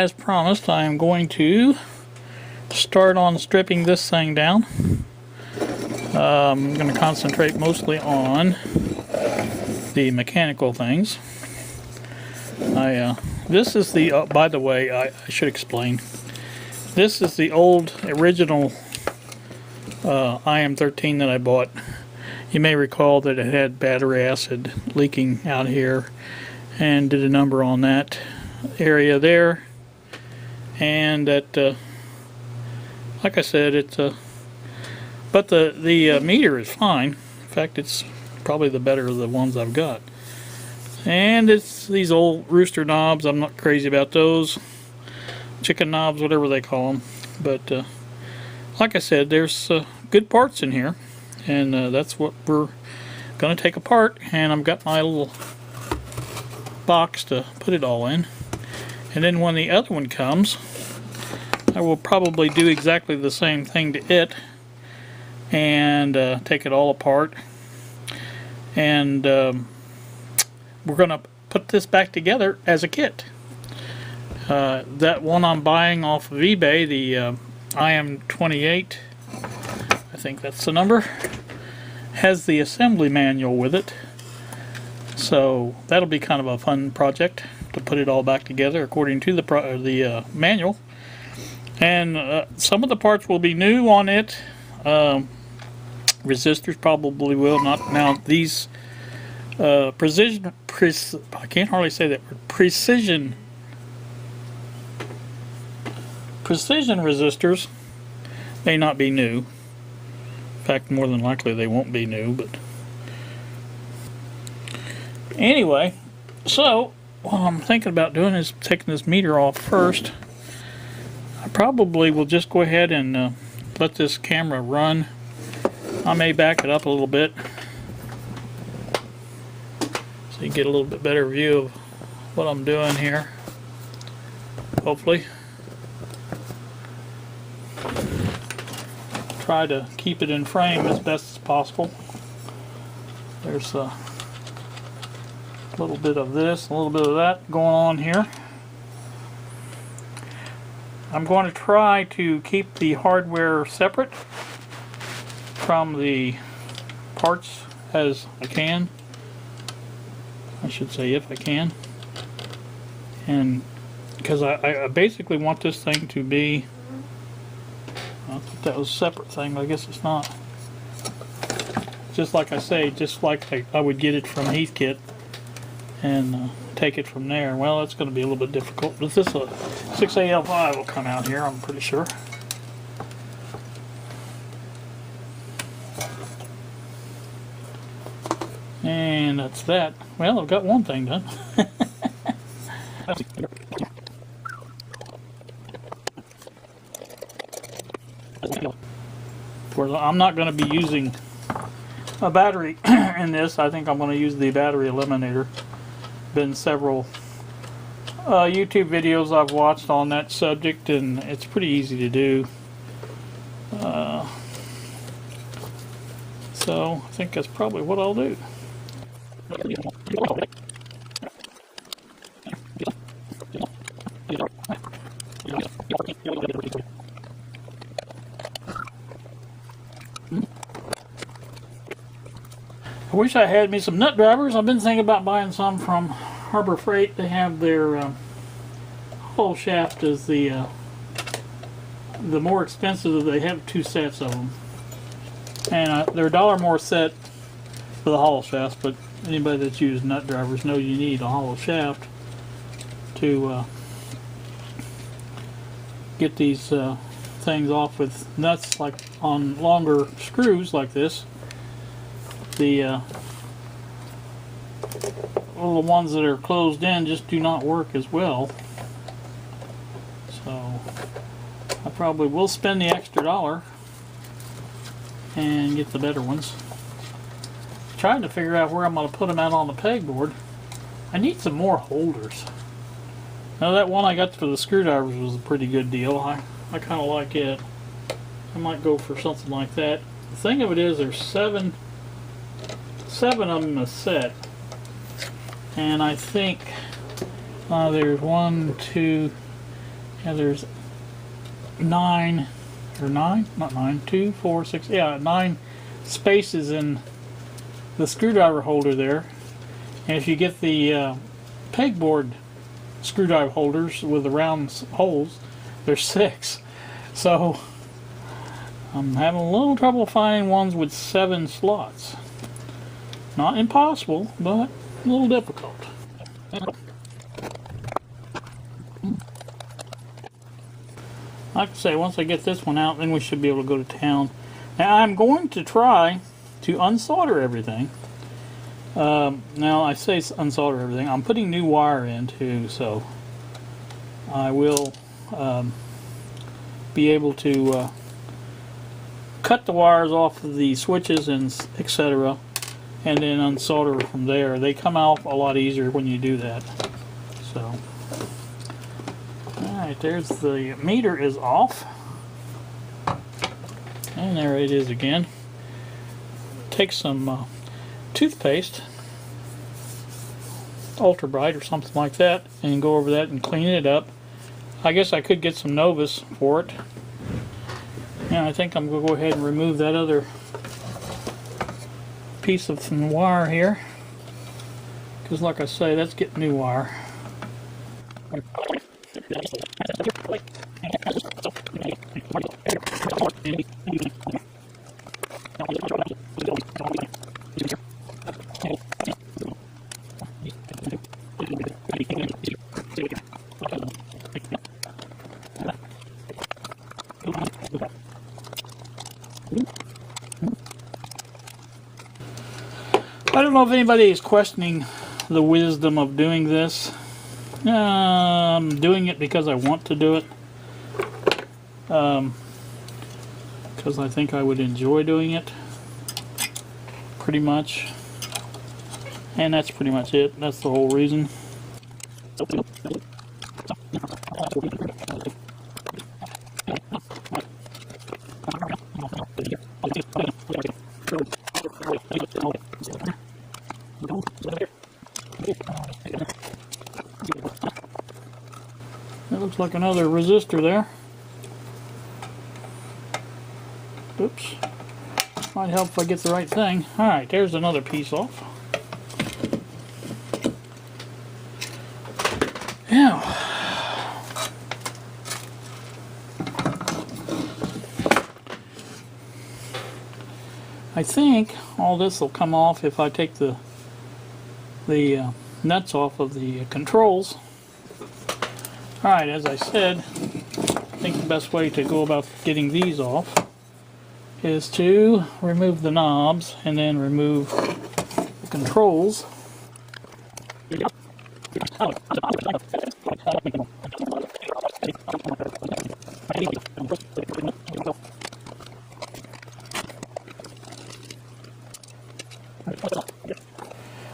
as promised, I am going to start on stripping this thing down. I'm going to concentrate mostly on the mechanical things. This is the, by the way, I should explain. This is the old original IM-13 that I bought. You may recall that it had battery acid leaking out here, and did a number on that area there. And that, like I said, it's but the meter is fine. In fact, it's probably the better of the ones I've got. And it's these old rooster knobs. I'm not crazy about those. Chicken knobs, whatever they call them. But like I said, there's good parts in here, and that's what we're going to take apart. And I've got my little box to put it all in. And then when the other one comes, I will probably do exactly the same thing to it, and take it all apart. And we're going to put this back together as a kit. That one I'm buying off of eBay, the IM-13, I think that's the number, has the assembly manual with it. So that'll be kind of a fun project to put it all back together according to the manual. And some of the parts will be new on it. Resistors probably will not. Now these I can't hardly say that word. Precision resistors may not be new. In fact, more than likely they won't be new. But anyway, so what I'm thinking about doing is taking this meter off first. I probably will just go ahead and let this camera run. I may back it up a little bit so you get a little bit better view of what I'm doing here, hopefully. Try to keep it in frame as best as possible. There's a little bit of this, a little bit of that going on here. I'm going to try to keep the hardware separate from the parts as I can. I should say if I can. And because I basically want this thing to be, I thought that was a separate thing, but I guess it's not. Just like I say, just like I would get it from Heathkit and take it from there. Well, it's going to be a little bit difficult, but this 6AL5 will come out here, I'm pretty sure. And that's that. Well, I've got one thing done. I'm not going to be using a battery in this. I think I'm going to use the battery eliminator. Been several YouTube videos I've watched on that subject, and it's pretty easy to do. So I think that's probably what I'll do. I wish I had me some nut drivers. I've been thinking about buying some from Harbor Freight. They have their whole shaft is the more expensive. They have 2 sets of them, and they're $1 more set for the hollow shafts. But anybody that's used nut drivers knows you need a hollow shaft to get these things off with nuts, like on longer screws like this. The little ones that are closed in just do not work as well. So I probably will spend the extra $1 and get the better ones. Trying to figure out where I'm going to put them out on the pegboard. I need some more holders. Now that one I got for the screwdrivers was a pretty good deal. I kind of like it. I might go for something like that. The thing of it is, there's seven of them a set, and I think there's 1, 2, And there's 9 spaces in the screwdriver holder there. And if you get the pegboard screwdriver holders with the round holes, there's 6. So I'm having a little trouble finding ones with 7 slots. Not impossible, but a little difficult. Like I say, once I get this one out, then we should be able to go to town. Now I'm going to try to unsolder everything. Now I say unsolder everything. I'm putting new wire in too, so I will be able to cut the wires off of the switches and etc. and then unsolder from there. They come out a lot easier when you do that. So. Alright, there's the meter is off. And there it is again. Take some toothpaste, Ultra Bright or something like that, and go over that and clean it up. I guess I could get some Novus for it. And I think I'm going to go ahead and remove that other piece of some wire here. Because like I say, let's get new wire. I don't know if anybody is questioning the wisdom of doing this. I'm doing it because I want to do it. Because I think I would enjoy doing it. Pretty much. And that's pretty much it. That's the whole reason. That looks like another resistor there. Oops. Might help if I get the right thing. Alright, there's another piece off. Now, I think all this will come off if I take the nuts off of the controls. Alright, as I said, I think the best way to go about getting these off is to remove the knobs and then remove the controls.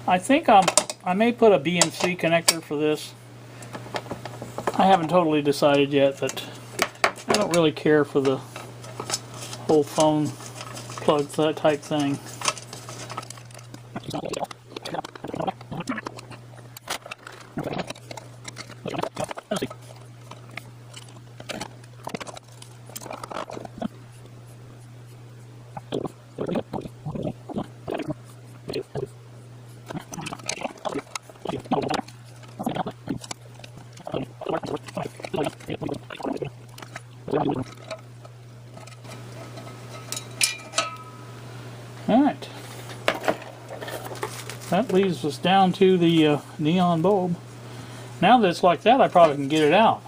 I think I may put a BNC connector for this. I haven't totally decided yet, but I don't really care for the whole phone plug type thing. Alright, that leaves us down to the neon bulb. Now that it's like that, I probably can get it out.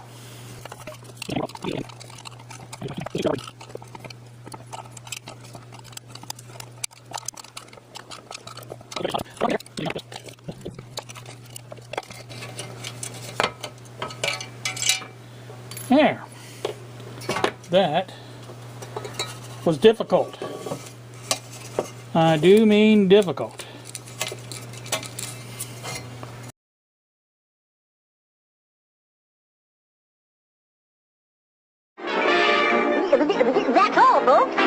There. That was difficult. I do mean difficult. That's all, folks.